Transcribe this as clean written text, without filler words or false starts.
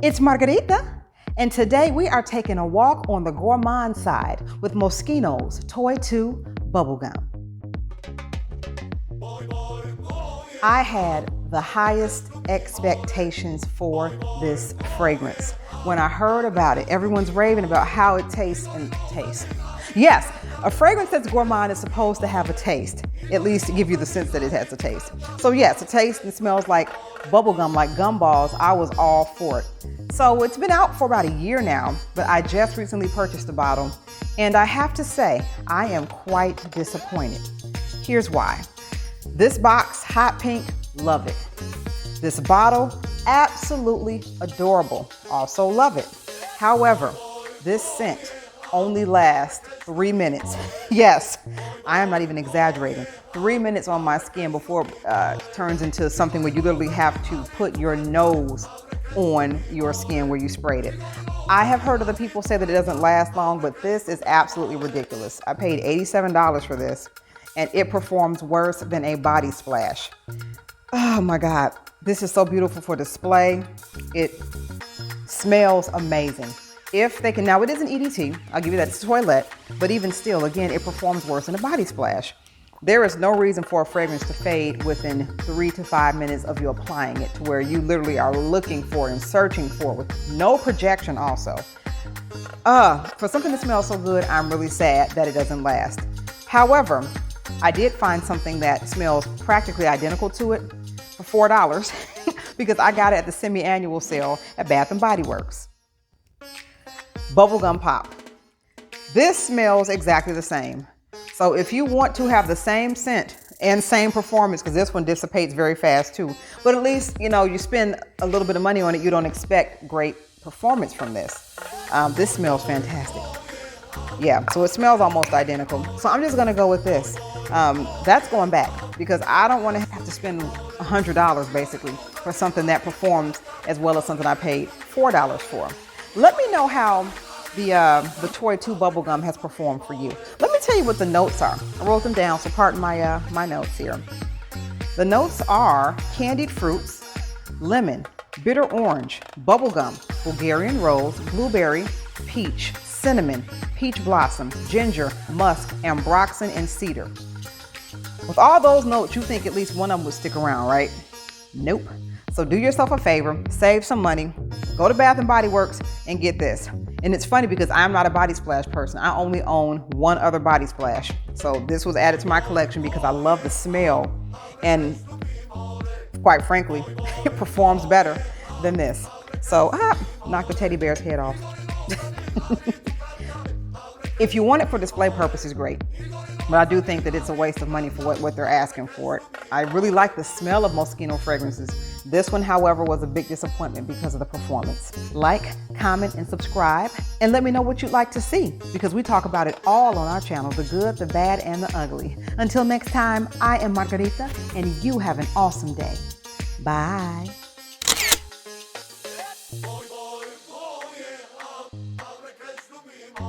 It's Margarita, and today we are taking a walk on the gourmand side with Moschino's Toy 2 Bubblegum. I had the highest expectations for this fragrance. When I heard about it, everyone's raving about how it tastes and tastes. Yes, a fragrance that's gourmand is supposed to have a taste, at least to give you the sense that it has a taste. So yes, it tastes and smells like bubblegum, like gumballs. I was all for it. So it's been out for about a year now, but I just recently purchased a bottle, and I have to say, I am quite disappointed. Here's why. This box, hot pink, love it. This bottle, absolutely adorable, also love it. However, this scent only lasts 3 minutes. Yes, I am not even exaggerating. 3 minutes on my skin before it turns into something where you literally have to put your nose on your skin where you sprayed it. I have heard other people say that it doesn't last long, but this is absolutely ridiculous. I paid $87 for this, and it performs worse than a body splash. Oh my God, this is so beautiful for display. It smells amazing. If they can, now it is an EDT, I'll give you that, it's a toilet, but even still, again, it performs worse than a body splash. There is no reason for a fragrance to fade within 3 to 5 minutes of you applying it, to where you literally are looking for it and searching for it with no projection also. For something that smells so good, I'm really sad that it doesn't last. However, I did find something that smells practically identical to it for $4 because I got it at the semi-annual sale at Bath & Body Works. Bubblegum Pop. This smells exactly the same. So if you want to have the same scent and same performance, because this one dissipates very fast too, but at least, you know, you spend a little bit of money on it, you don't expect great performance from this. This smells fantastic. Yeah, so it smells almost identical. So I'm just gonna go with this. That's going back because I don't want to have to spend $100 basically for something that performs as well as something I paid $4 for. Let me know how the Toy 2 Bubblegum has performed for you. Let me tell you what the notes are. I wrote them down, so pardon my my notes here. The notes are candied fruits, lemon, bitter orange, bubblegum, Bulgarian rose, blueberry, peach, cinnamon, peach blossom, ginger, musk, ambroxan, and cedar. With all those notes, you think at least one of them would stick around, right? Nope. So do yourself a favor, save some money, go to Bath & Body Works and get this. And it's funny because I'm not a body splash person. I only own one other body splash. So this was added to my collection because I love the smell. And quite frankly, it performs better than this. So knock the teddy bear's head off. If you want it for display purposes, great. But I do think that it's a waste of money for what they're asking for it. I really like the smell of Moschino fragrances. This one, however, was a big disappointment because of the performance. Like, comment, and subscribe, and let me know what you'd like to see, because we talk about it all on our channel, the good, the bad, and the ugly. Until next time, I am Margarita, and you have an awesome day. Bye.